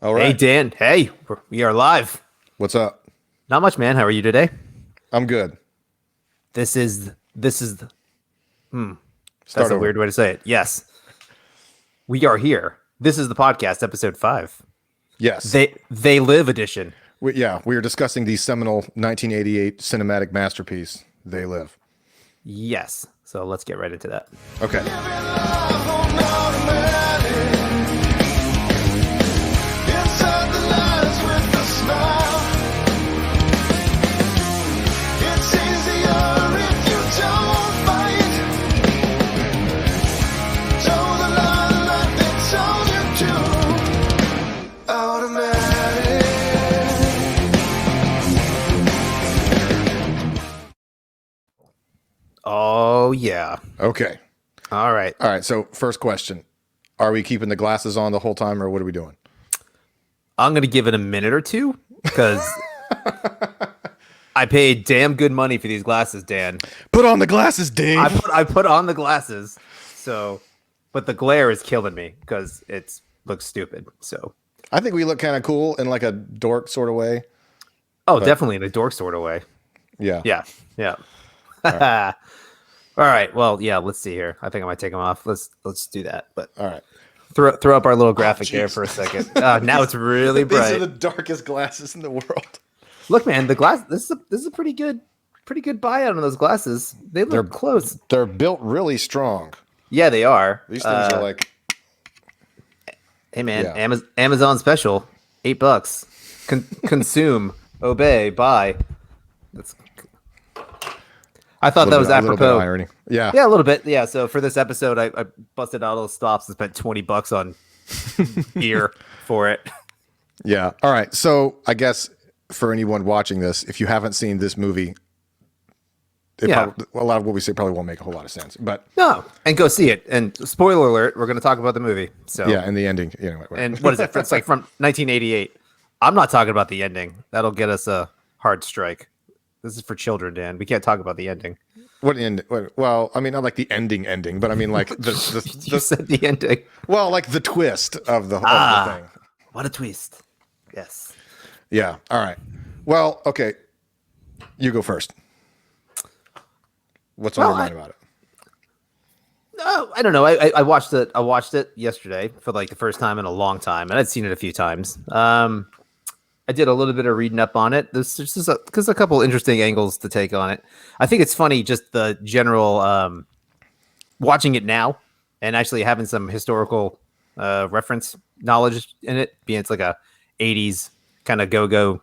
All Hey, right. Dan. Hey, we are live. What's up? Not much, man. How are you today? I'm good. This is. That's Start a over. weird way to say it. Yes, we are here. This is the podcast, episode 5. Yes. They live edition. We are discussing the seminal 1988 cinematic masterpiece, They Live. Yes. So let's get right into that. Okay. Oh yeah. Okay. All right. All right. So, first question. Are we keeping the glasses on the whole time or what are we doing? I'm gonna give it a minute or two because I paid damn good money for these glasses, Dan. Put on the glasses, Dave. I put on the glasses, so but the glare is killing me because it looks stupid. So I think we look kind of cool in like a dork sort of way. oh, definitely in a dork sort of way. Yeah. Yeah, yeah. All right. All right. Well, yeah. Let's see here. I think I might take them off. Let's do that. But All right. throw up our little graphic there jeez. for a second. Now it's really These bright. are the darkest glasses in the world. Look, man, the glass. This is a pretty good buyout on those glasses. They look They're- close. They're built really strong. Yeah, they are. These things are like, hey, man, yeah. Amazon special, $8. Consume, obey, buy. That's. I thought that was a little bit of apropos. irony. Yeah. Yeah, a little bit. Yeah. So for this episode, I busted out all the stops and spent $20 on gear for it. Yeah. All right. So I guess for anyone watching this, if you haven't seen this movie, Yeah. a lot of what we say probably won't make a whole lot of sense. But No, and go see it. And spoiler alert, we're going to talk about the movie. So yeah, and the ending, anyway. and what is it? It's like from 1988. I'm not talking about the ending. That'll get us a hard strike. This is for children, Dan. We can't talk about the ending. What end? Well, I mean, not like the ending, but I mean like You said the ending. well, like the twist of the thing. What a twist. Yes. Yeah. All right. Well, okay. You go first. What's on Well, your mind about it? No, I don't know. I watched it. I watched it yesterday for like the first time in a long time, and I'd seen it a few times. I did a little bit of reading up on it. There's just a couple interesting angles to take on it. I think it's funny, just the general watching it now and actually having some historical reference knowledge in it, being it's like a '80s kind of go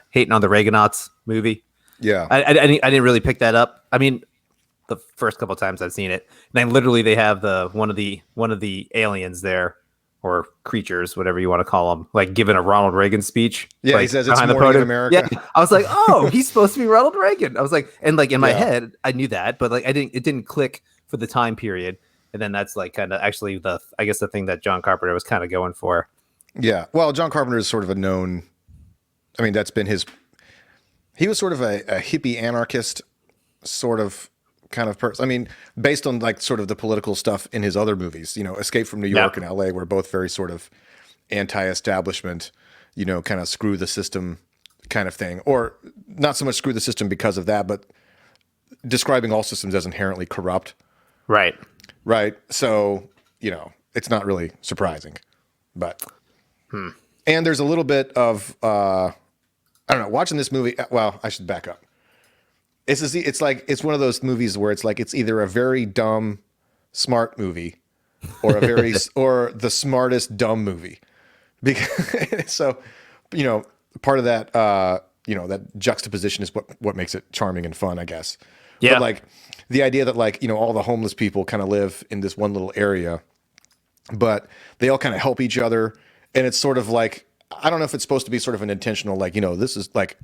hating on the Reaganauts movie. Yeah. I didn't really pick that up. I mean, the first couple of times I've seen it, and then literally they have one of the aliens there, or creatures, whatever you want to call them, like giving a Ronald Reagan speech. Yeah, like, he says it's behind the morning in podium. America. Yeah, I was like, oh, he's supposed to be Ronald Reagan. I was like, and like in my Yeah. head, I knew that, but like it didn't click for the time period. And then that's like kind of actually I guess the thing that John Carpenter was kind of going for. Yeah. Well, John Carpenter is sort of a known. I mean, that's been his. He was sort of a hippie anarchist, sort of kind of person. I mean, based on like sort of the political stuff in his other movies, Escape from New York and L.A. were both very sort of anti-establishment, kind of screw the system kind of thing, or not so much screw the system because of that, but describing all systems as inherently corrupt. Right. Right. So, it's not really surprising, but, and there's a little bit of, I don't know, watching this movie. Well, I should back up. It's like, it's one of those movies where it's like, it's either a very dumb, smart movie or or the smartest dumb movie. Because, so, part of that, that juxtaposition is what makes it charming and fun, I guess. Yeah. But like the idea that like, all the homeless people kind of live in this one little area, but they all kind of help each other. And it's sort of like, I don't know if it's supposed to be sort of an intentional, like, this is like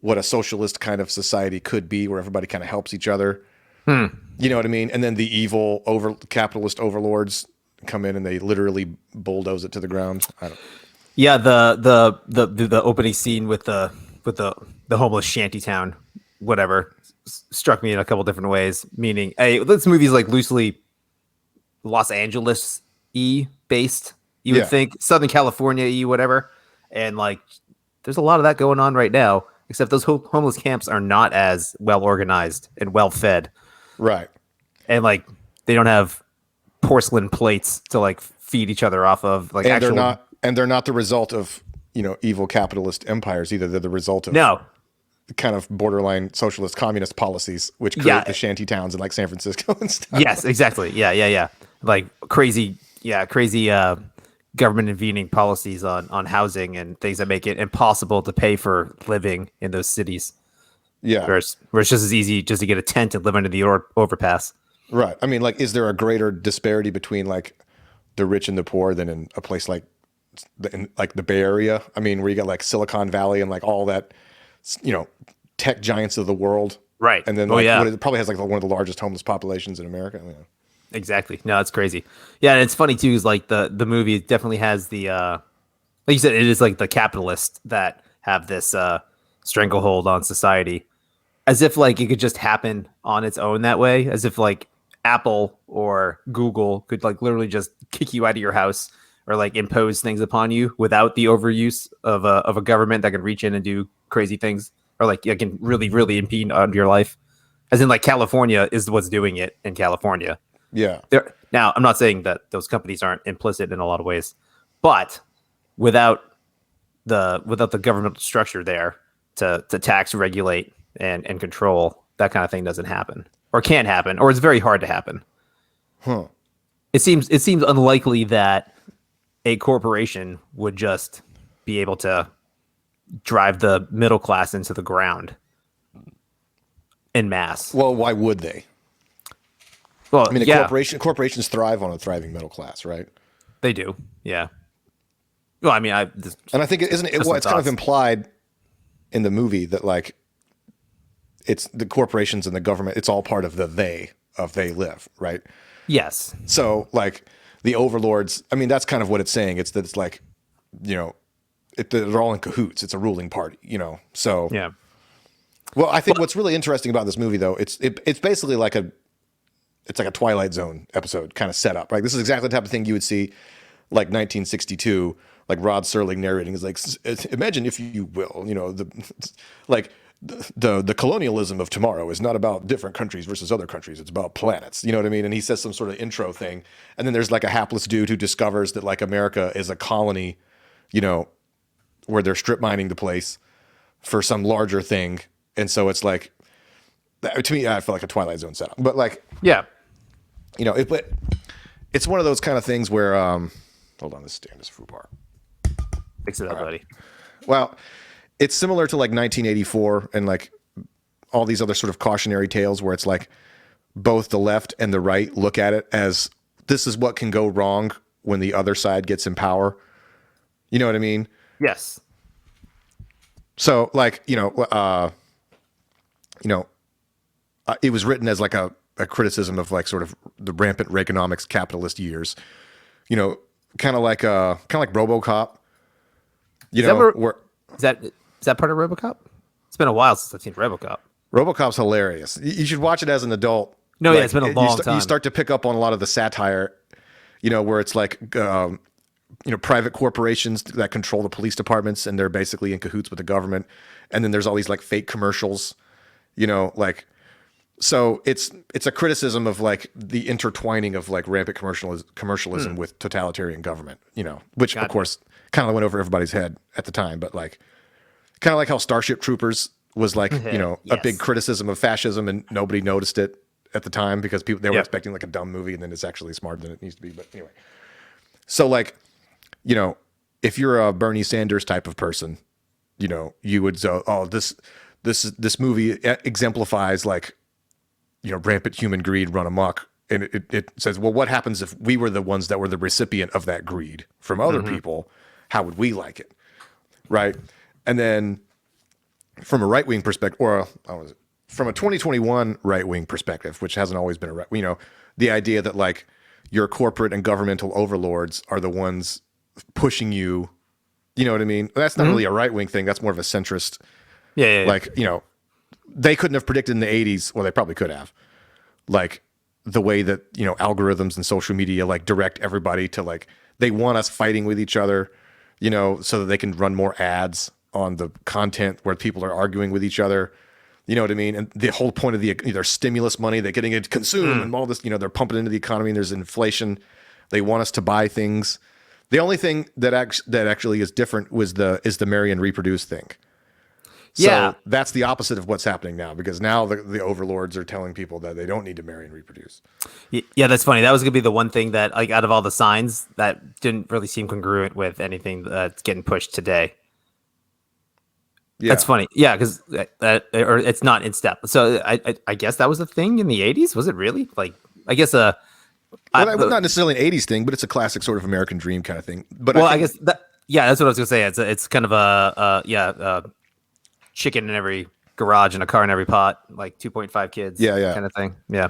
what a socialist kind of society could be where everybody kind of helps each other. You know what I mean? And then the evil capitalist overlords come in and they literally bulldoze it to the ground. I don't. Yeah, the opening scene with the homeless shantytown, whatever, struck me in a couple different ways. Meaning, hey, this movie's like loosely Los Angeles-y based, You would think Southern California, whatever, and like there's a lot of that going on right now. Except those homeless camps are not as well organized and well fed, Right. and like they don't have porcelain plates to like feed each other off of. Like And they're not the result of, evil capitalist empires either. They're the result of no. kind of borderline socialist communist policies, which create the shanty towns in like San Francisco and stuff. Yes, exactly. Yeah. Like crazy government intervening policies on housing and things that make it impossible to pay for living in those cities. Yeah. Where it's just as easy just to get a tent and live under the overpass. Right. I mean, like, is there a greater disparity between like the rich and the poor than in a place like the Bay Area? I mean, where you got like Silicon Valley and like all that, tech giants of the world. Right. And then it probably has like one of the largest homeless populations in America. Yeah. Exactly. No, it's crazy. Yeah, and it's funny too. Is like the movie definitely has the like you said, it is like the capitalists that have this stranglehold on society, as if like it could just happen on its own that way. As if like Apple or Google could like literally just kick you out of your house or like impose things upon you without the overuse of a government that can reach in and do crazy things or like it can really impede on your life. As in like California is what's doing it in California. Yeah. Now, I'm not saying that those companies aren't implicit in a lot of ways, but without the governmental structure there to tax, regulate, and control, that kind of thing doesn't happen, or can't happen, or it's very hard to happen. Huh. It seems unlikely that a corporation would just be able to drive the middle class into the ground en masse. Well, why would they? Well, I mean, corporations thrive on a thriving middle class, right? They do, yeah. Well, I mean, I think it's kind of implied in the movie that like it's the corporations and the government. It's all part of they live, right? Yes. So like the overlords. I mean, that's kind of what it's saying. It's that it's like, they're all in cahoots. It's a ruling party, So yeah. Well, I think what's really interesting about this movie, though, it's basically like a Twilight Zone episode kind of setup, right? This is exactly the type of thing you would see like 1962, like Rod Serling narrating is like, imagine if you will, the colonialism of tomorrow is not about different countries versus other countries. It's about planets. You know what I mean? And he says some sort of intro thing. And then there's like a hapless dude who discovers that like America is a colony, where they're strip mining the place for some larger thing. And so it's like, to me, I feel like a Twilight Zone setup, but like, yeah. It's one of those kind of things where, hold on, this stand is a faux pas. Fix it up, buddy. Well, it's similar to like 1984 and like all these other sort of cautionary tales where it's like both the left and the right look at it as this is what can go wrong when the other side gets in power. You know what I mean? Yes. So like, it was written as like a criticism of like sort of the rampant Reaganomics capitalist years, kind of like RoboCop, Is that part of RoboCop? It's been a while since I've seen RoboCop. RoboCop's hilarious. You should watch it as an adult. No, yeah, it's been a long time. You start to pick up on a lot of the satire, where it's like, private corporations that control the police departments and they're basically in cahoots with the government. And then there's all these like fake commercials, so it's a criticism of like the intertwining of like rampant commercialism with totalitarian government, which of course kind of went over everybody's head at the time, but like kind of like how Starship Troopers was like, a big criticism of fascism and nobody noticed it at the time because they were expecting like a dumb movie and then it's actually smarter than it needs to be. But anyway, so like, if you're a Bernie Sanders type of person, you would say, oh, this movie exemplifies like, rampant human greed run amok. And it says, well, what happens if we were the ones that were the recipient of that greed from other people? How would we like it? Right. And then from a right-wing perspective, from a 2021 right-wing perspective, which hasn't always been the idea that like your corporate and governmental overlords are the ones pushing you, you know what I mean? That's not really a right-wing thing. That's more of a centrist. Yeah. Like, they couldn't have predicted in the 80s, well, they probably could have, like the way that, algorithms and social media like direct everybody to like they want us fighting with each other, so that they can run more ads on the content where people are arguing with each other. You know what I mean? And the whole point of their stimulus money, they're getting it to consume and all this, they're pumping into the economy and there's inflation. They want us to buy things. The only thing that actually is different is the marry and reproduce thing. So that's the opposite of what's happening now, because now the overlords are telling people that they don't need to marry and reproduce. Yeah, that's funny. That was going to be the one thing that, like, out of all the signs, that didn't really seem congruent with anything that's getting pushed today. Yeah. That's funny. Yeah, because or it's not in step. So I guess that was a thing in the 80s. Was it really? Like, I guess well, not necessarily an 80s thing, but it's a classic sort of American dream kind of thing. But I guess that's what I was gonna say. It's kind of a chicken in every garage and a car in every pot, like 2.5 kids. Yeah, kind of thing. Yeah.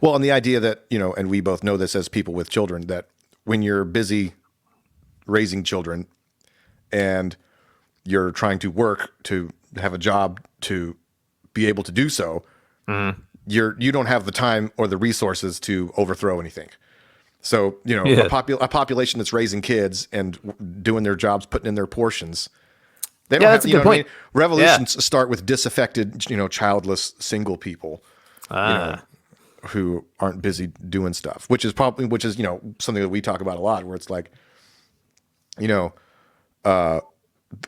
Well, and the idea that and we both know this as people with children, that when you're busy raising children and you're trying to work to have a job to be able to do so, you don't have the time or the resources to overthrow anything. So, a population that's raising kids and doing their jobs, putting in their portions, they don't have, that's a good point. Revolutions start with disaffected, childless single people, who aren't busy doing stuff, which is something that we talk about a lot, where it's like,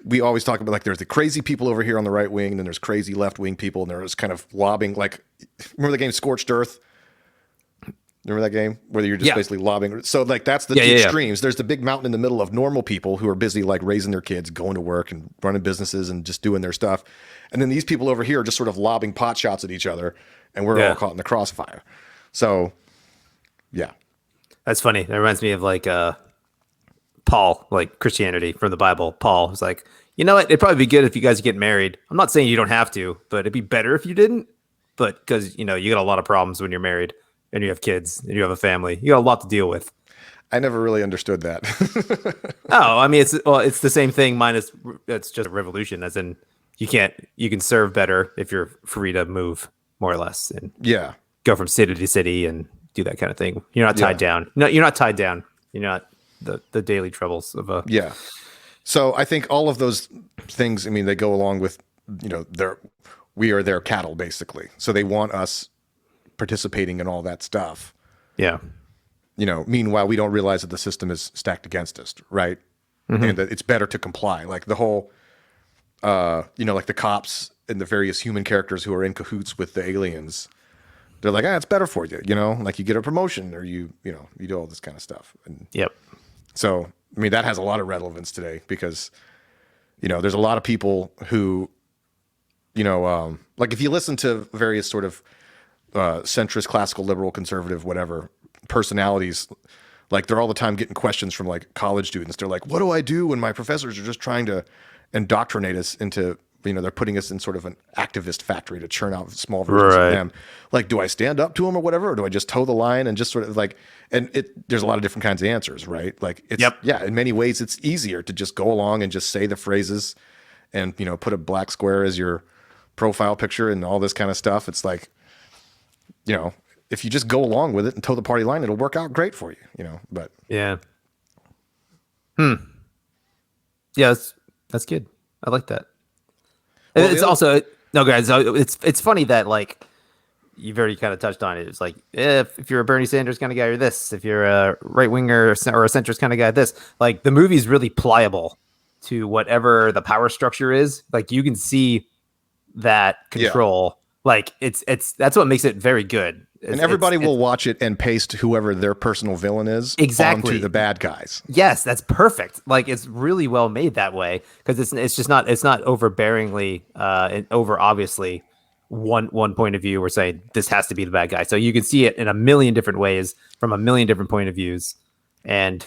we always talk about, like, there's the crazy people over here on the right wing, and then there's crazy left wing people, and there's kind of lobbing, like, remember the game Scorched Earth? Remember that game where you're just basically lobbing? So, like, that's the two extremes. There's the big mountain in the middle of normal people who are busy, like, raising their kids, going to work and running businesses and just doing their stuff. And then these people over here are just sort of lobbing pot shots at each other, and we're all caught in the crossfire. So, yeah. That's funny. That reminds me of, like, Paul, like Christianity from the Bible. Paul was like, you know what? It'd probably be good if you guys get married. I'm not saying you don't have to, but it'd be better if you didn't. But because, you got a lot of problems when you're married and you have kids and you have a family. You got a lot to deal with. I never really understood that. Oh, I mean, it's the same thing, minus it's just a revolution, as in you can serve better if you're free to move, more or less, and go from city to city and do that kind of thing. You're not tied down. No, you're not tied down. You're not the daily troubles of a So I think all of those things, I mean, they go along with we are their cattle, basically. So they want us participating in all that stuff. Yeah. Meanwhile, we don't realize that the system is stacked against us, right? And that it's better to comply. Like the whole, like the cops and the various human characters who are in cahoots with the aliens. They're like, it's better for you, like you get a promotion, or you do all this kind of stuff. And so, I mean, that has a lot of relevance today, because, there's a lot of people who, like if you listen to various sort of centrist, classical, liberal, conservative, whatever personalities, like they're all the time getting questions from like college students. They're like, what do I do when my professors are just trying to indoctrinate us into, they're putting us in sort of an activist factory to churn out small versions of them. Like, do I stand up to them or whatever? Or do I just toe the line and just sort of like, there's a lot of different kinds of answers, right? Like it's, in many ways it's easier to just go along and just say the phrases and, put a black square as your profile picture and all this kind of stuff. It's like, if you just go along with it and toe the party line, it'll work out great for you, but. Yeah. Yeah, that's good. I like that. Well, it's also no, guys. It's funny that, like, you've already kind of touched on it. It's like if you're a Bernie Sanders kind of guy, you're this. If you're a right winger or a centrist kind of guy, this. Like, the movie's really pliable to whatever the power structure is. Like, you can see that control. Like, it's that's what makes it very good. And everybody will watch it and paste whoever their personal villain is onto the bad guys. Yes, that's perfect. Like, it's really well made that way, because it's not overbearingly over obviously one point of view. We're saying this has to be the bad guy, so you can see it in a million different ways from a million different point of views, and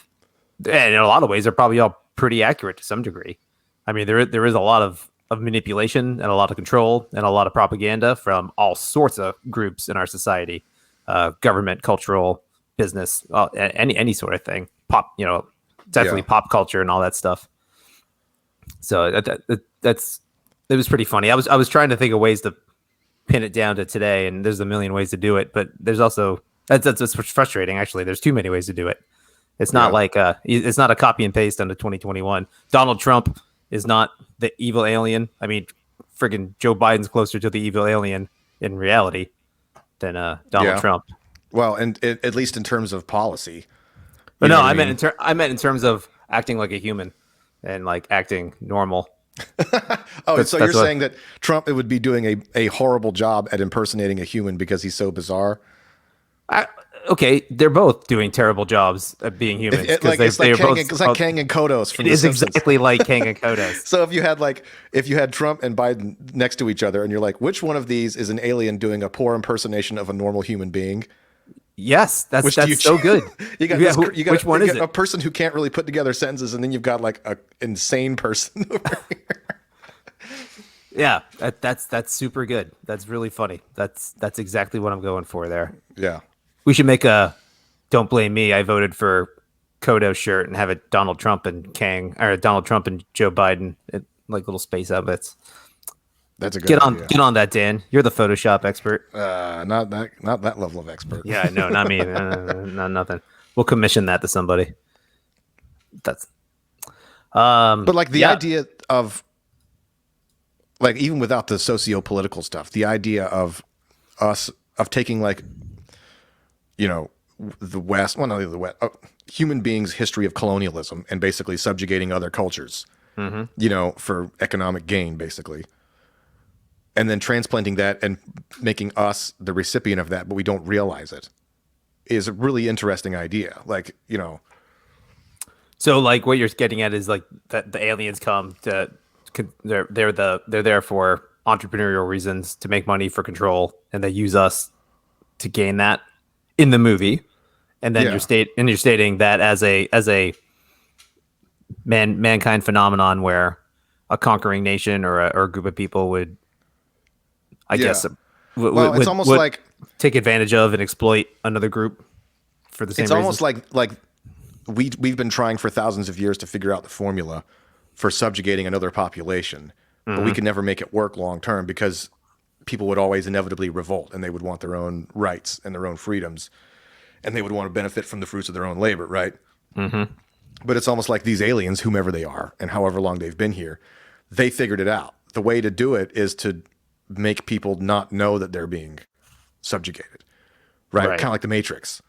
in a lot of ways they're probably all pretty accurate to some degree. I mean, there is a lot of manipulation and a lot of control and a lot of propaganda from all sorts of groups in our society, government, cultural, business, any sort of thing, pop, definitely pop culture and all that stuff. So it was pretty funny. I was trying to think of ways to pin it down to today, and there's a million ways to do it, but there's also that's frustrating. Actually, there's too many ways to do it. It's not Yeah. like it's not a copy and paste into 2021. Donald Trump is not the evil alien. I mean, friggin' Joe Biden's closer to the evil alien in reality than Donald Yeah. Trump. Well, and at least in terms of policy, But you know no, what I I meant mean? I meant in terms of acting like a human and like acting normal. Oh, That's so you're that's what. saying that Trump would be doing a horrible job at impersonating a human because he's so bizarre? I, okay, they're both doing terrible jobs at being humans because Like it's like they're Kang both. and, it's like Kang and Kodos It from The is Simpsons. exactly like Kang and Kodos. So if you had Trump and Biden next to each other, and you're like, which one of these is an alien doing a poor impersonation of a normal human being? Yes, Which do you that's so good. You got Yeah, this. You got, which one you is got it? a person who can't really put together sentences, and then you've got like a insane person over here. Yeah, that's super good. That's really funny. That's exactly what I'm going for there. Yeah. We should make a "Don't blame me. I voted for Kodo" shirt and have it Donald Trump and Kang, or Donald Trump and Joe Biden, like little space outfits. That's a good idea. Get on that, Dan. You're the Photoshop expert. Not that level of expert. Yeah, no, not me. Not nothing. We'll commission that to somebody. That's But like the yeah. idea of like even without the socio-political stuff, the idea of us of taking like the West, well, not only the West, human beings' history of colonialism and basically subjugating other cultures, for economic gain, basically, and then transplanting that and making us the recipient of that, but we don't realize it, is a really interesting idea. Like, So like what you're getting at is like that the aliens come to they're there for entrepreneurial reasons to make money for control, and they use us to gain that in the movie, and then Yeah. you're stating that as a mankind phenomenon where a conquering nation or a group of people would, I Yeah. guess, Well, it's almost would like take advantage of and exploit another group for the same it's reasons. almost like we've been trying for thousands of years to figure out the formula for subjugating another population, but we could never make it work long term because people would always inevitably revolt and they would want their own rights and their own freedoms, and they would want to benefit from the fruits of their own labor, right? Mm-hmm. But it's almost like these aliens, whomever they are and however long they've been here, they figured it out. The way to do it is to make people not know that they're being subjugated, right? Right. Kind of like the Matrix,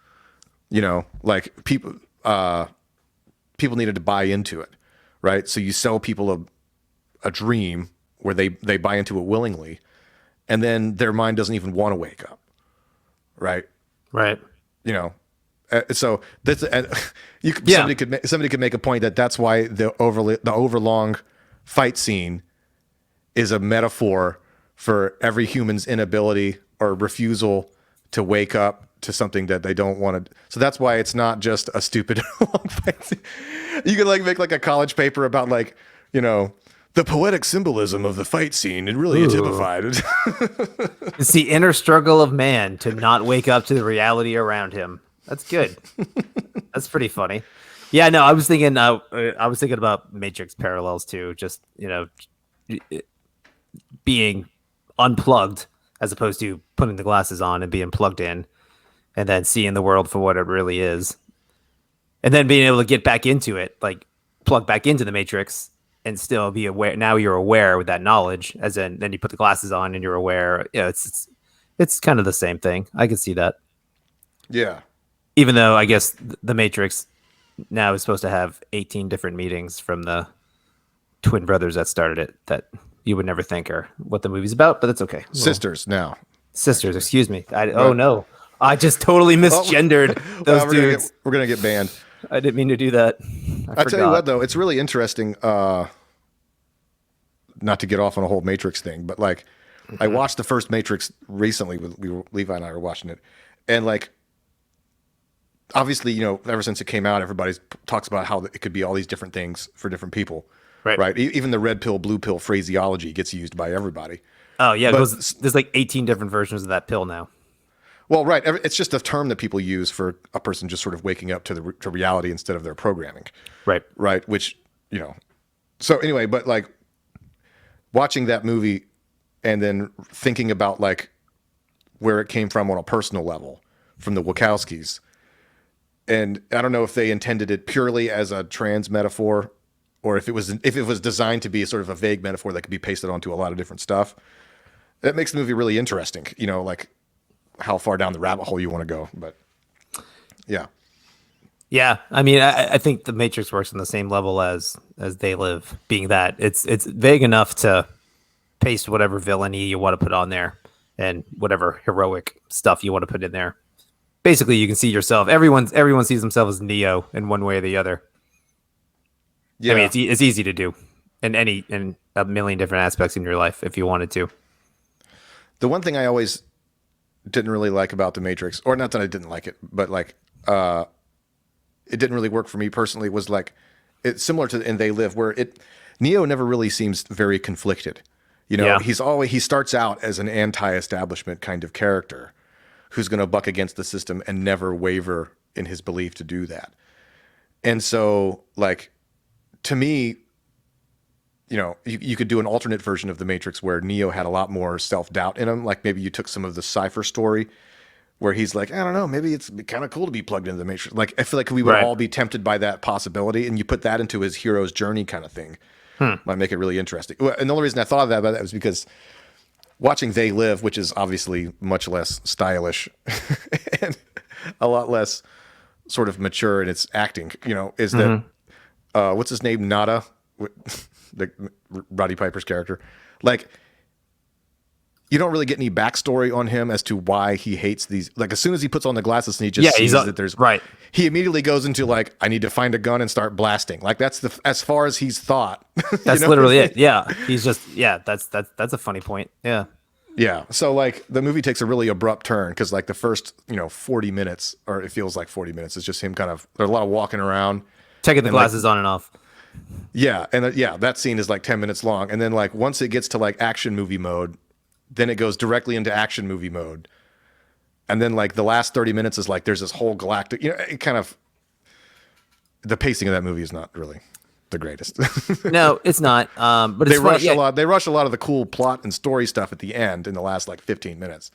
like people needed to buy into it, right? So you sell people a dream where they buy into it willingly, and then their mind doesn't even want to wake up, right? Right. So that's Yeah. somebody could make a point that that's why the overlong fight scene is a metaphor for every human's inability or refusal to wake up to something that they don't want to. So that's why it's not just a stupid long fight scene. You could like make like a college paper about like, the poetic symbolism of the fight scene. It really Ooh. typified it. It's the inner struggle of man to not wake up to the reality around him. That's good. That's pretty funny. Yeah, no, I was thinking about Matrix parallels too. Just being unplugged as opposed to putting the glasses on and being plugged in, and then seeing the world for what it really is, and then being able to get back into it, like plug back into the Matrix and still be aware. Now you're aware with that knowledge, as in then you put the glasses on and you're aware. Yeah, it's kind of the same thing. I can see that. Yeah. Even though I guess the Matrix now is supposed to have 18 different meetings from the twin brothers that started it that you would never think are what the movie's about, but it's okay. Sisters now. Sisters, excuse me. Oh no. I just totally misgendered those Well, dudes. we're gonna get banned. I didn't mean to do that. I tell you what, though, it's really interesting. Not to get off on a whole Matrix thing, but like, I watched the first Matrix recently. Levi and I were watching it, and like, obviously, ever since it came out, everybody talks about how it could be all these different things for different people, right? Even the red pill, blue pill phraseology gets used by everybody. Oh yeah, But- there's like 18 different versions of that pill now. Well, right. It's just a term that people use for a person just sort of waking up to reality instead of their programming. Right. Right. Which, so anyway, but like watching that movie and then thinking about like where it came from on a personal level from the Wachowskis, and I don't know if they intended it purely as a trans metaphor, or if it was designed to be sort of a vague metaphor that could be pasted onto a lot of different stuff. That makes the movie really interesting. Like how far down the rabbit hole you want to go. But yeah. Yeah, I mean, I think The Matrix works on the same level as They Live, being that it's vague enough to paste whatever villainy you want to put on there and whatever heroic stuff you want to put in there. Basically, you can see yourself. Everyone sees themselves as Neo in one way or the other. Yeah, I mean, it's easy to do in a million different aspects in your life if you wanted to. The one thing I always didn't really like about The Matrix, or not that I didn't like it, but like it didn't really work for me personally, was like it's similar to in They Live, where Neo never really seems very conflicted. He starts out as an anti-establishment kind of character who's going to buck against the system and never waver in his belief to do that. And so, like, to me, you could do an alternate version of The Matrix where Neo had a lot more self-doubt in him. Like maybe you took some of the Cypher story where he's like, I don't know, maybe it's kind of cool to be plugged into the Matrix. Like, I feel like we would all be tempted by that possibility, and you put that into his hero's journey kind of thing. Might make it really interesting. And the only reason I thought about that was because watching They Live, which is obviously much less stylish and a lot less sort of mature in its acting, is that, what's his name? Nada, the Roddy Piper's character. Like, you don't really get any backstory on him as to why he hates these. Like, as soon as he puts on the glasses and he just sees that there's he immediately goes into like, I need to find a gun and start blasting. Like that's as far as he's thought. That's literally it. Yeah, he's just That's a funny point. Yeah. Yeah. So like the movie takes a really abrupt turn because like the first 40 minutes, or it feels like 40 minutes, is just him kind of there's a lot of walking around, taking the glasses on and off. Yeah, and that scene is like 10 minutes long, and then like once it gets to like action movie mode. Then it goes directly into action movie mode. And then like the last 30 minutes is like there's this whole galactic, it kind of the pacing of that movie is not really the greatest. No, it's not. But they rush a lot. They rush a lot of the cool plot and story stuff at the end in the last like 15 minutes.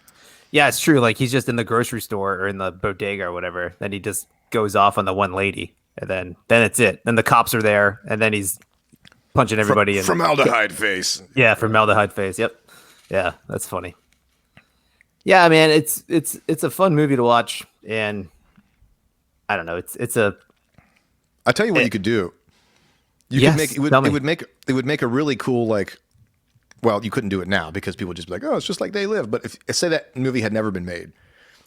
Yeah, it's true. Like he's just in the grocery store or in the bodega or whatever. Then he just goes off on the one lady, and then it's it. Then the cops are there, and then he's punching everybody in formaldehyde face. Yeah, formaldehyde face. Yep. Yeah, that's funny. Yeah, man, it's a fun movie to watch, and I don't know, it's a. I tell you what, you could do. You could make it would make a really cool like. Well, you couldn't do it now because people would just be like, oh, it's just like They Live. But if say that movie had never been made,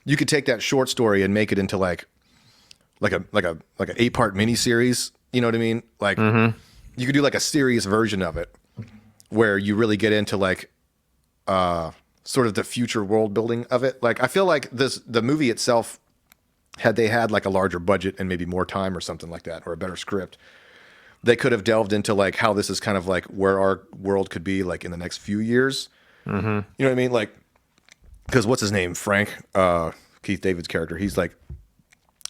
you could take that short story and make it into like an 8-part miniseries. You know what I mean? Like you could do like a serious version of it where you really get into like. Sort of the future world building of it. Like I feel like the movie itself, had they had like a larger budget and maybe more time or something like that, or a better script, they could have delved into like how this is kind of like where our world could be like in the next few years. You know what I mean? Like, because what's his name? Frank, Keith David's character. He's like,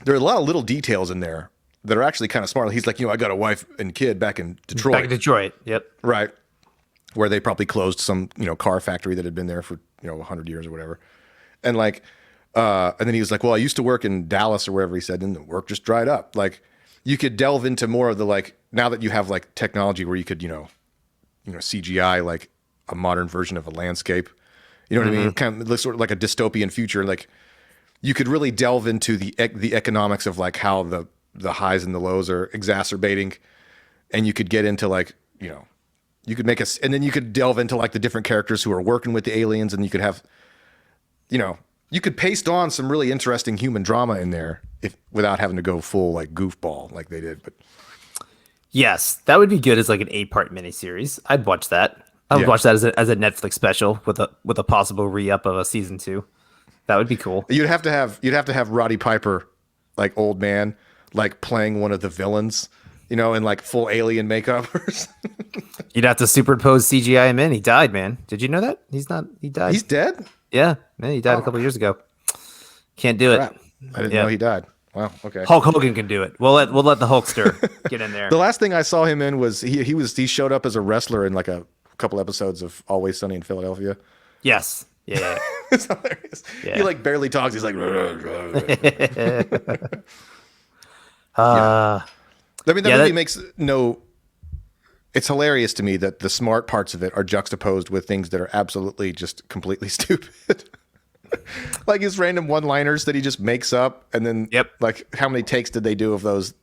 there are a lot of little details in there that are actually kind of smart. He's like, I got a wife and kid back in Detroit. Back in Detroit. Yep. Right. Where they probably closed some, car factory that had been there for, 100 years or whatever. And like, and then he was like, well, I used to work in Dallas or wherever he said, and the work just dried up. Like you could delve into more of the, like, now that you have like technology where you could, CGI, like a modern version of a landscape, you know what I mean? Kind of sort of like a dystopian future. Like you could really delve into the economics of like how the highs and the lows are exacerbating. And you could get into like, you could make and then you could delve into like the different characters who are working with the aliens, and you could have, you could paste on some really interesting human drama in there without having to go full like goofball like they did. But yes, that would be good as like an 8-part miniseries. I'd watch that. I would watch that as a Netflix special with a possible re-up of a season 2. That would be cool. You'd have to have Roddy Piper, like old man, like playing one of the villains. In like full alien makeup. You'd have to superimpose CGI him in. He died, man. Did you know that? He died. He's dead? Yeah, man, he died a couple years ago. Can't do it. Crap. I didn't know he died. Wow, okay. Hulk Hogan can do it. We'll let the Hulkster get in there. The last thing I saw him in was he showed up as a wrestler in like a couple episodes of Always Sunny in Philadelphia. Yes. Yeah. It's hilarious. Yeah. He like barely talks. He's like Uh, I mean, that yeah, movie that, makes no. It's hilarious to me that the smart parts of it are juxtaposed with things that are absolutely just completely stupid. Like his random one-liners that he just makes up, and then yep. like how many takes did they do of those?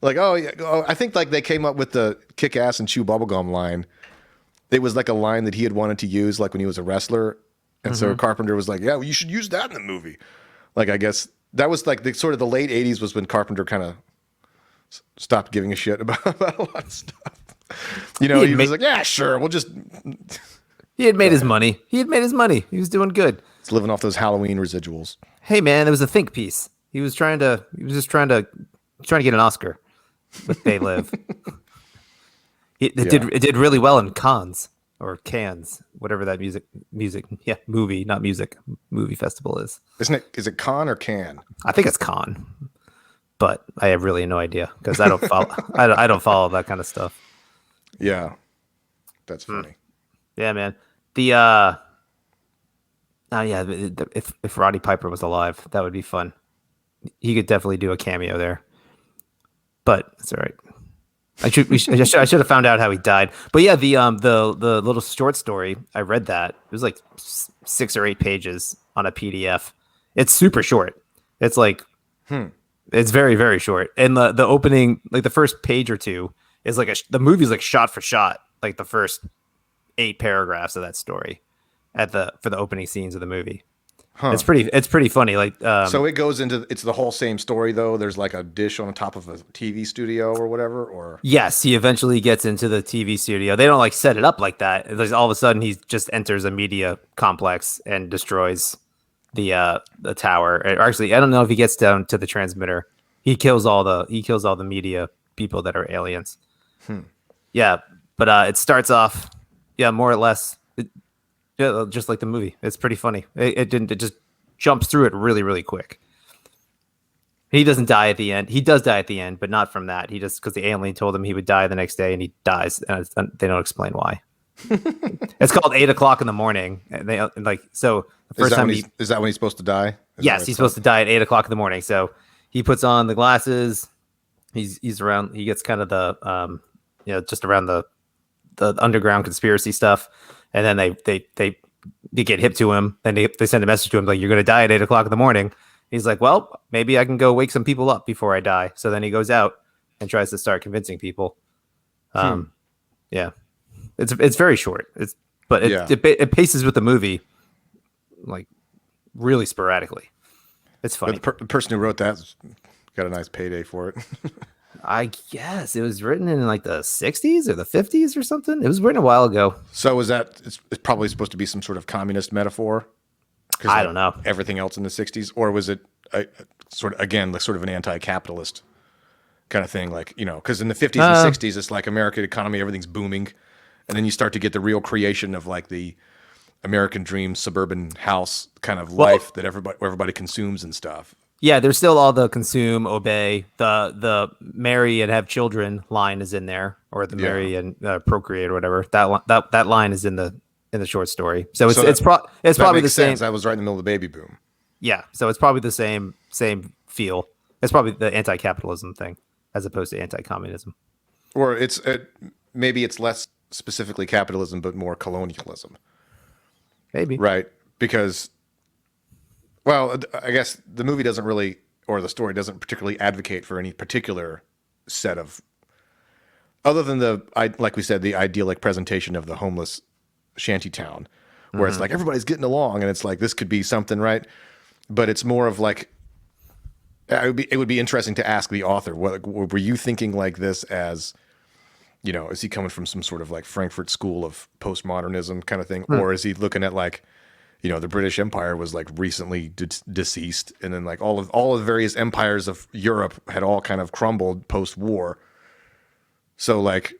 Like, oh yeah, oh, I think like they came up with the kick ass and chew bubblegum line. It was like a line that he had wanted to use like when he was a wrestler, and so Carpenter was like, yeah, well, you should use that in the movie. Like, I guess that was like the sort of the late '80s was when Carpenter kind of stopped giving a shit about a lot of stuff. You know, he was like, yeah, sure, we'll just. He had made his money. He had made his money. He was doing good. It's living off those Halloween residuals. Hey man, it was a think piece. He was just trying to get an Oscar with They Live. It did really well in Cannes or Cannes, whatever that movie festival is. Isn't it? Is it Con or Can? I think it's Cannes, but I have really no idea because I don't follow. I don't follow that kind of stuff. Yeah, that's funny. Yeah, man. If Roddy Piper was alive, that would be fun. He could definitely do a cameo there. But it's all right. I should have found out how he died. But yeah, the little short story, I read that. It was like 6 or 8 pages on a PDF. It's super short. It's like it's very, very short. And the opening, like the first page or two, is like the movie's like shot for shot, like the first 8 paragraphs of that story for the opening scenes of the movie. It's pretty funny. Like, so it goes into, it's the whole same story though. There's like a dish on top of a TV studio or whatever, or yes, he eventually gets into the TV studio. They don't like set it up like that. It's like all of a sudden he just enters a media complex and destroys the tower. Or actually, I don't know if he gets down to the transmitter. He kills all the media people that are aliens. Yeah, but it starts off, more or less, just like the movie. It's pretty funny. It just jumps through it really, really quick. He doesn't die at the end. He does die at the end, but not from that. He just, because the alien told him he would die the next day, and he dies, and they don't explain why. It's called 8 o'clock in the morning. And they like, so the first time is that when he's supposed to die? Yes, he's supposed to die at 8 o'clock in the morning. So he puts on the glasses. He's around. He gets kind of the just around the underground conspiracy stuff, and then they get hip to him. Then they send a message to him like, "You're going to die at 8 o'clock in the morning." He's like, "Well, maybe I can go wake some people up before I die." So then he goes out and tries to start convincing people. Yeah, it's very short. It paces with the movie like really sporadically. It's funny. But the person who wrote that got a nice payday for it. I guess it was written in like the 60s or the 50s or something. It was written a while ago. So is that, it's probably supposed to be some sort of communist metaphor? I don't know. Everything else in the 60s? Or was it sort of, again, like sort of an anti-capitalist kind of thing? Like, because in the 50s and 60s, it's like American economy, everything's booming. And then you start to get the real creation of like the American dream suburban house kind of life that everybody consumes and stuff. Yeah, there's still all the consume, obey, the marry and have children line is in there, or the marry and procreate or whatever. That line is in the short story. So it's probably the same. I was right in the middle of the baby boom. Yeah, so it's probably the same feel. It's probably the anti-capitalism thing as opposed to anti-communism. Or maybe it's less specifically capitalism, but more colonialism. Maybe. Right, because. Well, I guess the movie doesn't really, or the story doesn't particularly advocate for any particular set of, other than like we said, the idyllic presentation of the homeless shanty town, where it's like everybody's getting along, and it's like this could be something, right? But it's more of like, it would be interesting to ask the author, were you thinking like this as, is he coming from some sort of like Frankfurt School of postmodernism kind of thing, or is he looking at like, the British Empire was like recently deceased, and then like all of the various empires of Europe had all kind of crumbled post-war. So like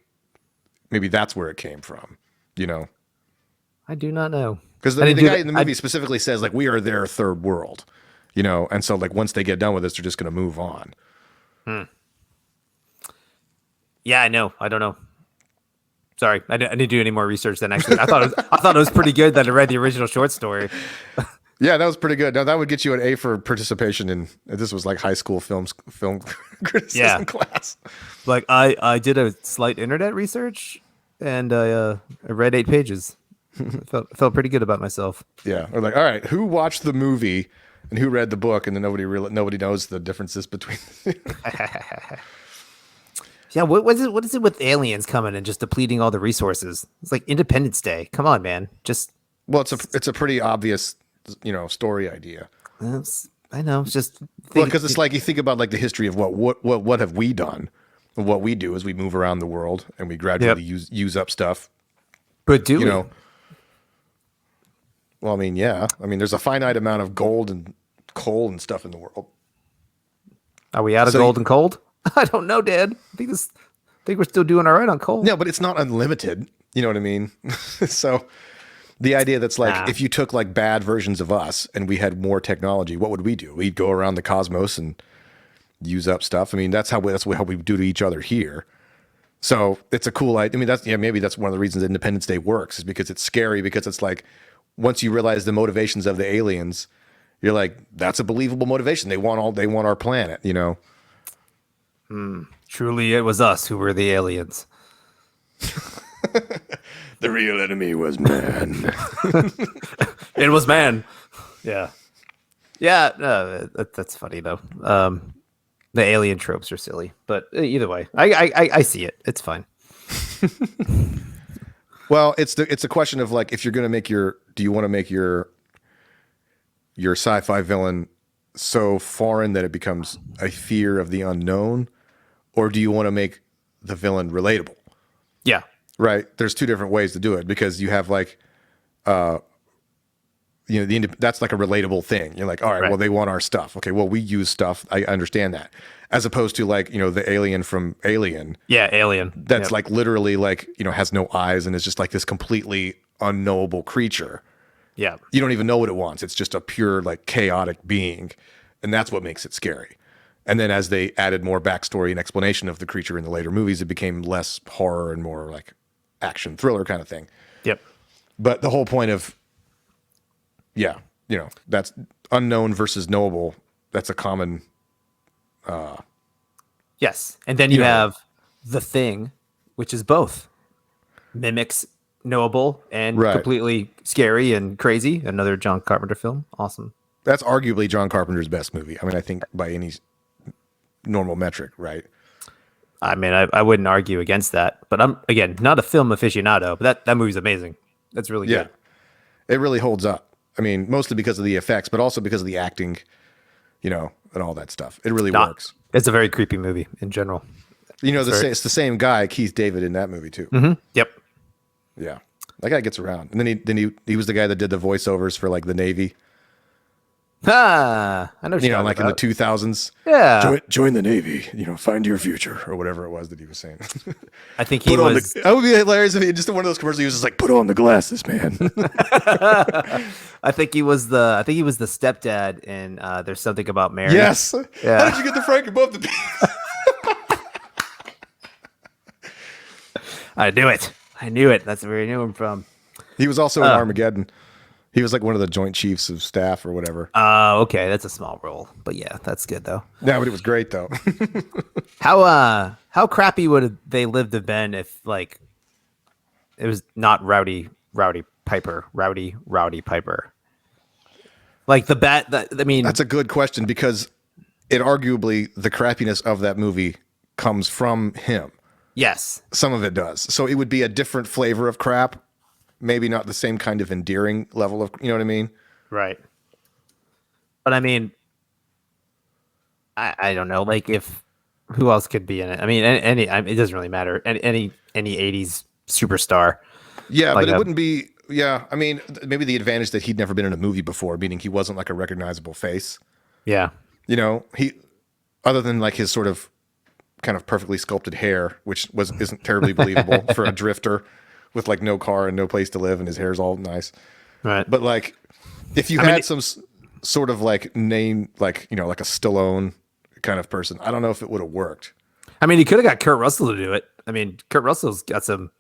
maybe that's where it came from, I do not know. Because the guy in the movie specifically says like we are their third world, and so like once they get done with this, they're just going to move on. Yeah, I know. I don't know. Sorry, I didn't do any more research than actually. I thought it was pretty good that I read the original short story. Yeah, that was pretty good. Now that would get you an A for participation in. This was like high school film criticism Yeah. class. Like I did a slight internet research and I read 8 pages. I felt pretty good about myself. Yeah, or like, all right, who watched the movie and who read the book, and then nobody knows the differences between. Yeah, what is it with aliens coming and just depleting all the resources? It's like Independence Day. Come on, man. Just Well, it's a pretty obvious, story idea. I know. It's just Well, because it's like you think about like the history of what have we done? And what we do is we move around the world and we gradually use up stuff. but do we? Well, I mean, yeah. I mean, there's a finite amount of gold and coal and stuff in the world. Are we out of So gold and cold? I don't know, Dad. I think we're still doing all right on coal. No, but it's not unlimited. You know what I mean? So the idea that's like, if you took like bad versions of us and we had more technology, what would we do? We'd go around the cosmos and use up stuff. I mean, that's how we do to each other here. So it's a cool idea. I mean, maybe that's one of the reasons Independence Day works, is because it's scary, because it's like, once you realize the motivations of the aliens, you're like, that's a believable motivation. They want our planet, Truly, it was us who were the aliens. The real enemy was man. It was man. Yeah. Yeah, that's funny though. The alien tropes are silly, but either way, I see it. It's fine. Well, it's a question of like, if you're going to do you want to make your sci-fi villain so foreign that it becomes a fear of the unknown, or do you want to make the villain relatable? Yeah. Right. There's two different ways to do it, because you have like, that's like a relatable thing. You're like, all right, well, they want our stuff. Okay, well, we use stuff. I understand that. As opposed to like, the alien from Alien. Yeah, Alien. That's like literally like, has no eyes and is just like this completely unknowable creature. Yeah. You don't even know what it wants. It's just a pure like chaotic being. And that's what makes it scary. And then as they added more backstory and explanation of the creature in the later movies, it became less horror and more like action thriller kind of thing. Yep. But the whole point of, that's unknown versus knowable. That's a common. Yes. And then you have The Thing, which is both mimics knowable and completely scary and crazy. Another John Carpenter film. Awesome. That's arguably John Carpenter's best movie. I mean, I think by any normal metric, right? I mean, I wouldn't argue against that, but I'm, again, not a film aficionado, but that movie's amazing. That's really good. It really holds up. I mean, mostly because of the effects, but also because of the acting, and all that stuff. It really works. It's a very creepy movie in general. It's the same guy, Keith David, in that movie too. Mm-hmm. Yep. Yeah, that guy gets around. And then he was the guy that did the voiceovers for like the Navy. I know. Like in the 2000s. Yeah. Join the Navy. Find your future, or whatever it was that he was saying. I think he was. That would be hilarious if he just one of those commercials. He was just like, "Put on the glasses, man." I think he was the stepdad in There's Something About Mary. Yes. Yeah. How did you get the Frank above the? I knew it. That's where I knew him from. He was also in Armageddon. He was like one of the Joint Chiefs of Staff or whatever. Okay, that's a small role, but yeah, that's good though. No, but it was great though. How crappy would they lived have been if like it was not Rowdy Piper? Like I mean, that's a good question, because it arguably the crappiness of that movie comes from him. Yes, some of it does. So it would be a different flavor of crap. Maybe not the same kind of endearing level of, you know what I mean? Right. But I mean, I don't know. Like, who else could be in it? I mean, it doesn't really matter. Any 80s superstar. Yeah, like but it wouldn't be. Yeah, I mean, maybe the advantage that he'd never been in a movie before, meaning he wasn't like a recognizable face. Yeah. He, other than like his sort of kind of perfectly sculpted hair, which isn't terribly believable for a drifter with like no car and no place to live, and his hair's all nice. Right. But like, if you had some sort of like name, like, like a Stallone kind of person, I don't know if it would have worked. I mean, he could have got Kurt Russell to do it. I mean, Kurt Russell's got some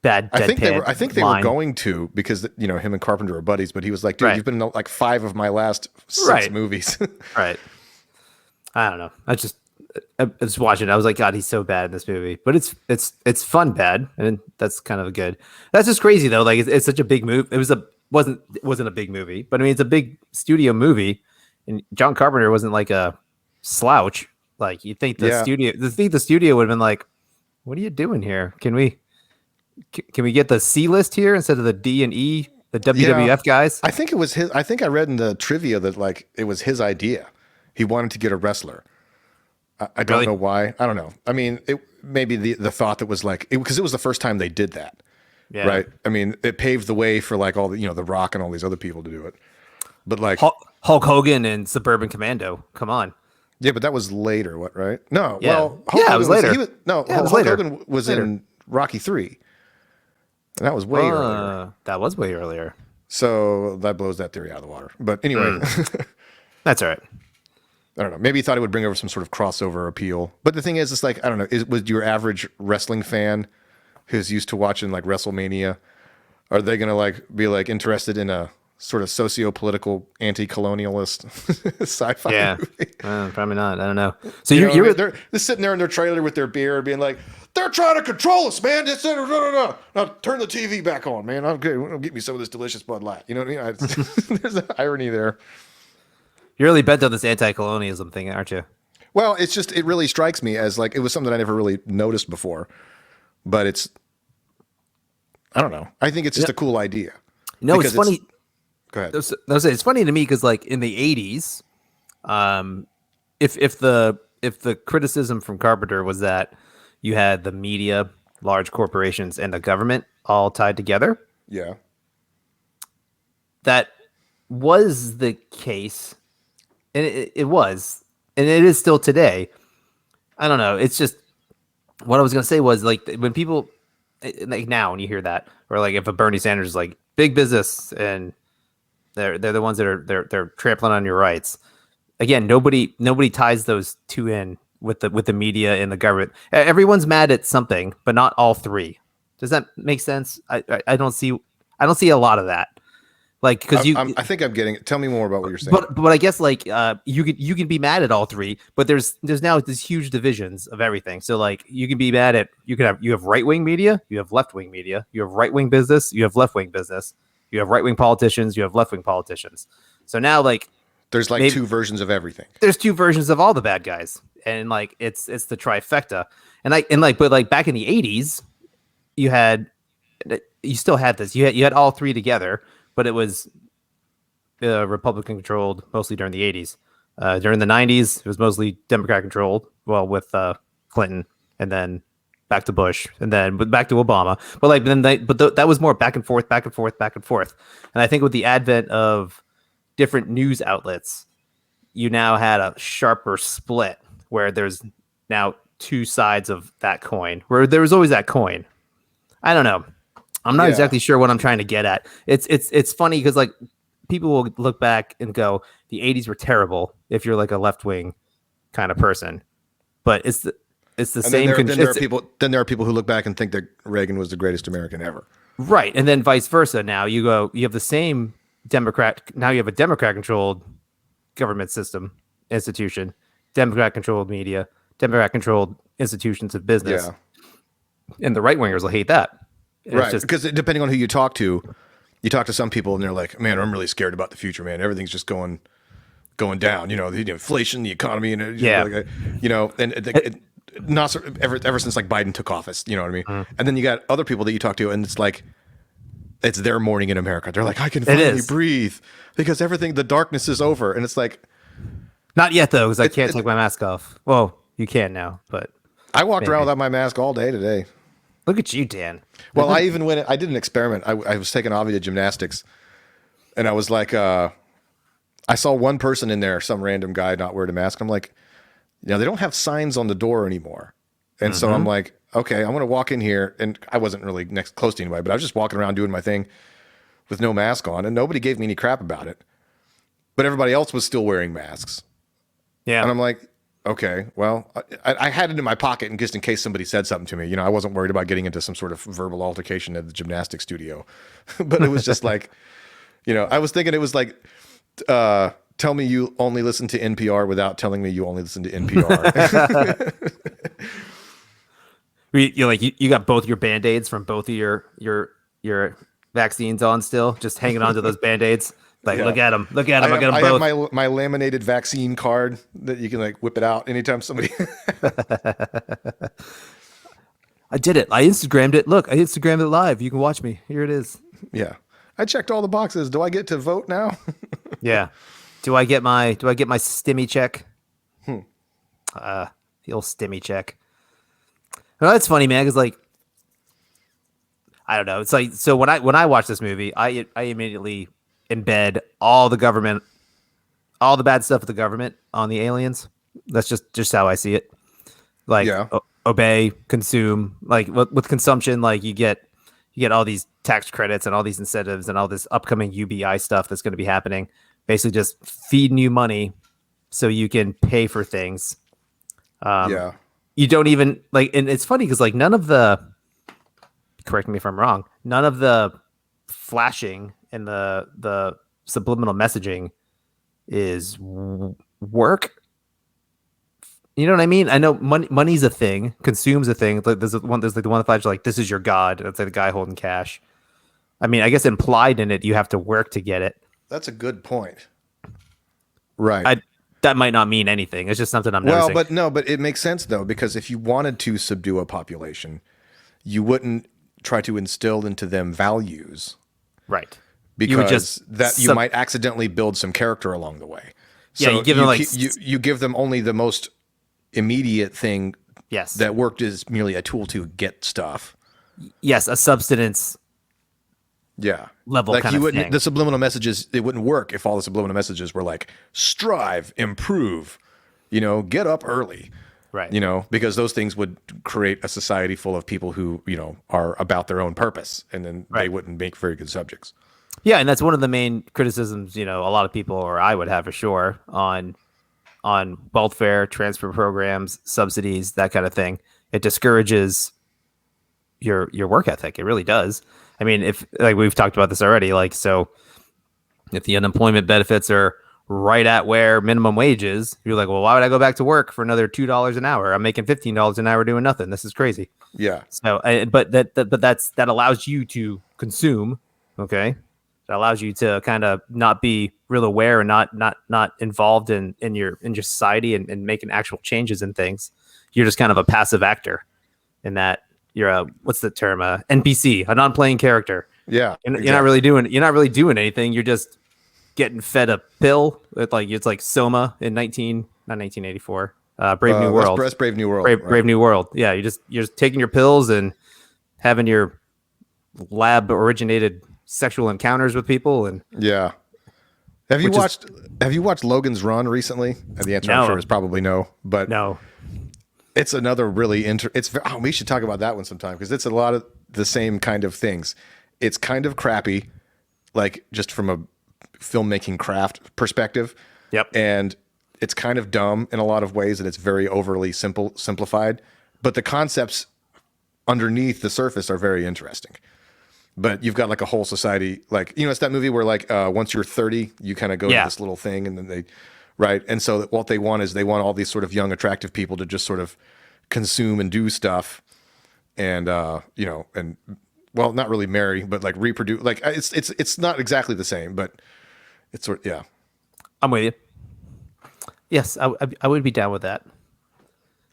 bad deadpan I think they were line. going to, because you know him and Carpenter are buddies, but he was like, dude, Right. you've been in like 5 of my last 6 Right. movies. Right. I don't know. I was watching it. I was like, God, he's so bad in this movie. But it's fun bad, and that's kind of good. That's just crazy though. Like it's such a big move. It wasn't a big movie, but I mean it's a big studio movie, and John Carpenter wasn't like a slouch. Like you think the studio would have been like, what are you doing here? Can we get the C list here instead of the D and E, the WWF guys? I think it was his. I think I read in the trivia that like it was his idea. He wanted to get a wrestler. I don't know why. I don't know. I mean, it maybe the thought that was like because it was the first time they did that. Yeah. Right. I mean, it paved the way for like all the the Rock and all these other people to do it. But like Hulk Hogan and Suburban Commando. Come on. Yeah, but that was later. What? Right? No. Yeah. Well, it was later. Hulk later. Hogan was in Rocky 3. And that was way earlier. That was way earlier. So that blows that theory out of the water. But anyway, that's all right. I don't know. Maybe he thought it would bring over some sort of crossover appeal. But the thing is, it's like, I don't know, was your average wrestling fan who's used to watching like WrestleMania, are they going to like be like interested in a sort of socio-political anti-colonialist sci-fi movie? Probably not. I don't know. So they're sitting there in their trailer with their beer being like, they're trying to control us, man. No. Now turn the TV back on, man. I'm good. Get me some of this delicious Bud Light. You know what I mean? There's an irony there. You're really bent on this anti-colonialism thing, aren't you? Well, it really strikes me as like, it was something I never really noticed before, but I don't know. I think it's just a cool idea. No, it's funny. Go ahead. It's funny to me because like in the 80s, if the criticism from Carpenter was that you had the media, large corporations, and the government all tied together. Yeah. That was the case. And it was, and it is still today. I don't know. It's just what I was gonna say was like when people like now when you hear that, or like if a Bernie Sanders is like big business and they're the ones that they're trampling on your rights. Again, nobody ties those two in with the media and the government. Everyone's mad at something, but not all three. Does that make sense? I don't see a lot of that. Like because I think I'm getting it. Tell me more about what you're saying. But I guess like you can be mad at all three, but there's now these huge divisions of everything. So like you can be mad at you have right wing media, you have left wing media, you have right wing business, you have left wing business, you have right wing politicians, you have left wing politicians. So now like there's like two versions of everything. There's two versions of all the bad guys, and like it's the trifecta. But back in the 80s, you still had this. You had all three together. But it was Republican controlled mostly during the 80s. During the 90s, it was mostly Democrat controlled. Well, with Clinton, and then back to Bush, and then back to Obama. But that was more back and forth, back and forth, back and forth. And I think with the advent of different news outlets, you now had a sharper split where there's now two sides of that coin. Where there was always that coin. I don't know. I'm not exactly sure what I'm trying to get at. It's funny because like people will look back and go, the 80s were terrible if you're like a left wing kind of person, but it's the same. Then there are people who look back and think that Reagan was the greatest American ever. Right, and then vice versa. Now you have the same Democrat. Now you have a Democrat controlled government institution, Democrat controlled media, Democrat controlled institutions of business, and the right wingers will hate that. Right, because depending on who you talk to some people and they're like, man, I'm really scared about the future, man. Everything's just going down. You know, the inflation, the economy, and not ever since like Biden took office. You know what I mean? And then you got other people that you talk to, and it's like it's their morning in America. They're like, I can finally breathe because the darkness is over, and it's like, not yet though, because I can't take my mask off. Well, you can now, but I walked around without my mask all day today. Look at you, Dan. Well, I did an experiment. I was taking Avi to gymnastics, and I was like, I saw one person in there, some random guy not wearing a mask. I'm like, they don't have signs on the door anymore. And so I'm like, okay, I'm going to walk in here. And I wasn't really close to anybody, but I was just walking around doing my thing with no mask on, and nobody gave me any crap about it. But everybody else was still wearing masks. Yeah. And I'm like, Okay, well, I had it in my pocket and just in case somebody said something to me. I wasn't worried about getting into some sort of verbal altercation at the gymnastics studio, but it was just like, I was thinking it was like, tell me you only listen to NPR without telling me you only listen to NPR. You got both your Band-Aids from both of your vaccines on still, just hanging on to those Band-Aids. Like, Yeah. look at them. Look at them. I got them I both. have my laminated vaccine card that you can like whip it out anytime somebody. I did it. I Instagrammed it. Look, I Instagrammed it live. You can watch me. Here it is. Yeah, I checked all the boxes. Do I get to vote now? Yeah. Do I get my stimmy check? The old stimmy check. Well, that's funny, man. Because like, I don't know. It's like, so when I watch this movie, I immediately embed all the government, all the bad stuff with the government on the aliens. That's just how I see it. Like, Yeah. Obey, consume. Like with consumption, like you get all these tax credits and all these incentives and all this upcoming UBI stuff that's going to be happening. Basically, just feeding you money so you can pay for things. Yeah. You don't even like, and it's funny because like none of the, correct me if I'm wrong, none of the flashing and the subliminal messaging is work. You know what I mean? I know money's a thing, consume's a thing. Like there's like the one that flashes like, this is your god. That's like the guy holding cash. I mean, I guess implied in it, you have to work to get it. That's a good point. Right. That might not mean anything. It's just something I'm noticing. Well, but it makes sense though, because if you wanted to subdue a population, you wouldn't try to instill into them values. Right. Because you might accidentally build some character along the way. So yeah, you give them like you give them only the most immediate thing. Yes. That worked is merely a tool to get stuff. Yes, a substance. Yeah. Level like kind you of wouldn't thing. the subliminal messages, it wouldn't work if all the subliminal messages were like strive, improve, get up early. Right. Because those things would create a society full of people who, are about their own purpose, and then they wouldn't make very good subjects. Yeah, and that's one of the main criticisms, a lot of people, or I would have for sure, on welfare, transfer programs, subsidies, that kind of thing. It discourages your work ethic. It really does. I mean, if like we've talked about this already, like so if the unemployment benefits are right at where minimum wage is, you're like, well, why would I go back to work for another $2 an hour? I'm making $15 an hour doing nothing. This is crazy. Yeah. So, but that allows you to consume. Okay. It allows you to kind of not be real aware and not involved in your society and making actual changes in things. You're just kind of a passive actor in that you're a, what's the term? NPC, a non-playing character. Yeah. You're not really doing anything. You're just getting fed a pill. It's like Soma in 1984. Brave New World. That's Brave New World. Brave New World. Yeah, you're just taking your pills and having your lab originated sexual encounters with people. And yeah. Have you watched Logan's Run recently? The answer I'm sure is probably no. But no. It's another really we should talk about that one sometime, because it's a lot of the same kind of things. It's kind of crappy, like just from a filmmaking craft perspective. Yep. And it's kind of dumb in a lot of ways, and it's very overly simplified. But the concepts underneath the surface are very interesting. But you've got like a whole society, like, it's that movie where like once you're 30, you kind of go to this little thing, and then right. And so what they want is they want all these sort of young, attractive people to just sort of consume and do stuff. And, and well, not really marry, but like reproduce. Like it's not exactly the same, but it's sort of, yeah. I'm with you. Yes, I would be down with that.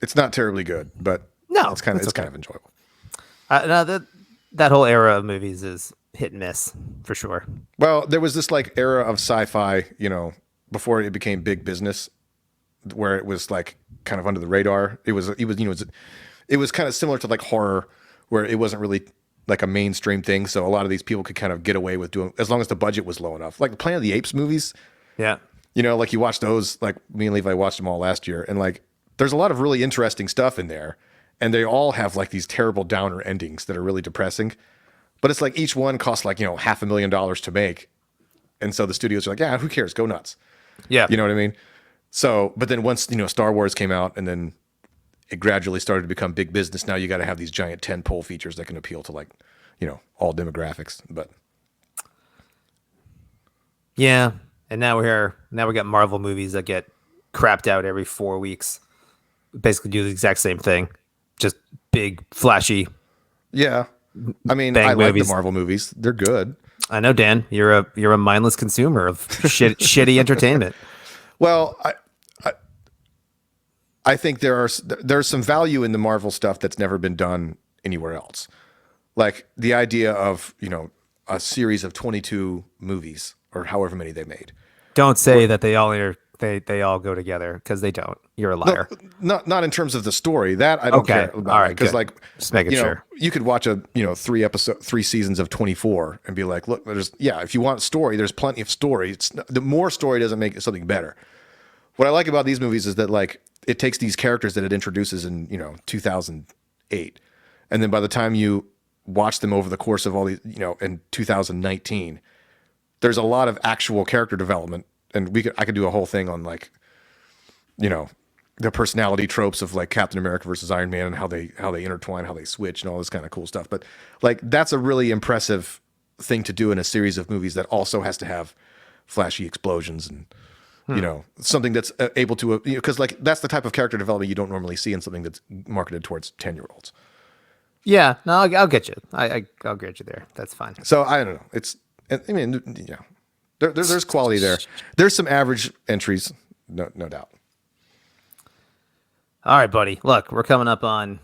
It's not terribly good, but no, it's kind of enjoyable. No, that whole era of movies is hit and miss for sure. Well, there was this like era of sci-fi, before it became big business, where it was like kind of under the radar. It was kind of similar to like horror, where it wasn't really like a mainstream thing. So a lot of these people could kind of get away with doing, as long as the budget was low enough. Like the Planet of the Apes movies. Yeah. Like you watch those, like me and Levi watched them all last year. And like, there's a lot of really interesting stuff in there. And they all have like these terrible downer endings that are really depressing. But it's like each one costs like, $500,000 to make. And so the studios are like, yeah, who cares? Go nuts. Yeah. You know what I mean? So, but then once Star Wars came out, and then it gradually started to become big business. Now you got to have these giant tentpole features that can appeal to all demographics. But Yeah, and now we're here. Now we got Marvel movies that get crapped out every 4 weeks. Basically, do the exact same thing, just big, flashy. yeah, I mean, Bang I like the movies. Marvel movies; they're good. I know, Dan. You're a mindless consumer of shitty entertainment. Well, I think there's some value in the Marvel stuff that's never been done anywhere else. Like the idea of a series of 22 movies or however many they made. Don't say that they all go together, because they don't. You're a liar. No, not in terms of the story. That I don't Okay. care about. All right, Because good. Just making sure. you could watch a 3 seasons of 24 and be like, look, if you want story, there's plenty of story. The more story doesn't make something better. What I like about these movies is that it takes these characters that it introduces in 2008, and then by the time you watch them over the course of all these in 2019, there's a lot of actual character development, and I could do a whole thing on the personality tropes of Captain America versus Iron Man and how they intertwine, how they switch, and all this kind of cool stuff. But that's a really impressive thing to do in a series of movies that also has to have flashy explosions and something that's able to because that's the type of character development you don't normally see in something that's marketed towards 10-year-olds. Yeah, no, I'll get you. I'll get you there. That's fine. So I don't know. I mean, there's quality there. There's some average entries, no doubt. All right, buddy. Look, we're coming up on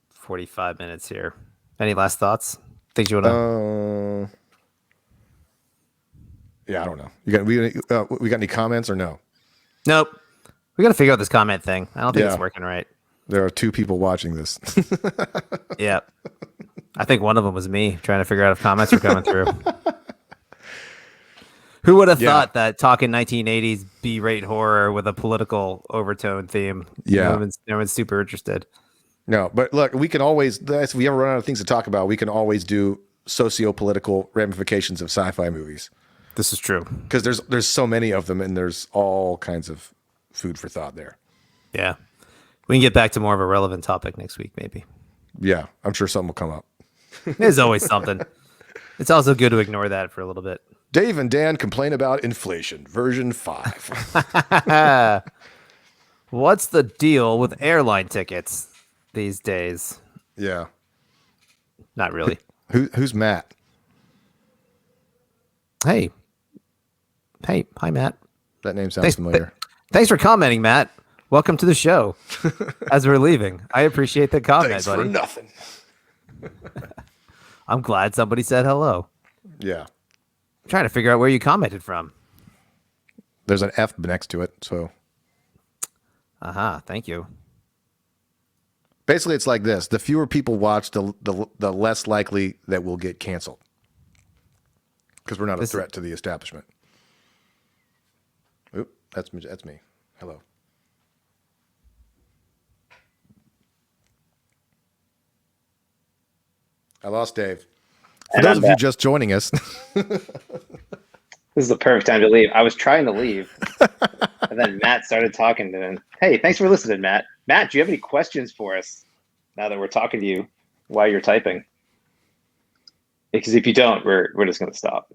45 minutes here. Any last thoughts? Things you want to? Yeah, I don't know. We got any comments or no? Nope. We got to figure out this comment thing. I don't think it's working right. There are 2 people watching this. Yeah. I think one of them was me trying to figure out if comments were coming through. Who would have thought that talking 1980s B-rate horror with a political overtone theme? Yeah. No one's super interested. No, but look, we can always, if we ever run out of things to talk about, we can always do socio-political ramifications of sci-fi movies. This is true. Because there's so many of them, and there's all kinds of food for thought there. Yeah. We can get back to more of a relevant topic next week, maybe. Yeah, I'm sure something will come up. There's always something. It's also good to ignore that for a little bit. Dave and Dan complain about inflation, version 5. What's the deal with airline tickets these days? Yeah. Not really. Who's Matt? Hey. Hi, Matt. That name sounds familiar. Thanks for commenting, Matt. Welcome to the show. As we're leaving, I appreciate the comment, Thanks buddy. for nothing. I'm glad somebody said hello. Yeah. I'm trying to figure out where you commented from. There's an F next to it, so. Thank you. Basically, it's like this: the fewer people watch, the less likely that we'll get canceled, because we're not a threat to the establishment. Oop, that's me. Hello. I lost Dave. For those of you just joining us, this is the perfect time to leave. I was trying to leave, and then Matt started talking to him. Hey, thanks for listening, Matt. Matt, do you have any questions for us now that we're talking to you while you're typing? Because if you don't, we're just going to stop.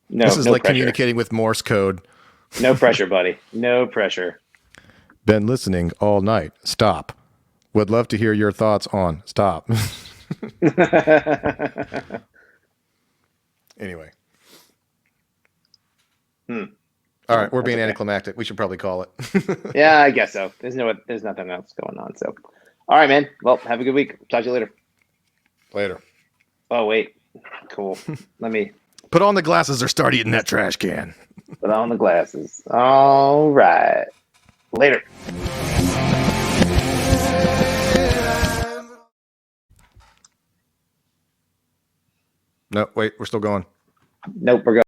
No, this is no like pressure. communicating with Morse code. No pressure, buddy. No pressure. Been listening all night. Stop. Would love to hear your thoughts on stop. Anyway. All right, we're being anticlimactic. We should probably call it. Yeah, I guess so. There's nothing else going on. So, all right, man. Well, have a good week. Talk to you later. Later. Oh, wait. Cool. Let me put on the glasses or start eating that trash can. Put on the glasses. All right. Later. No, wait, we're still going. Nope, we're going.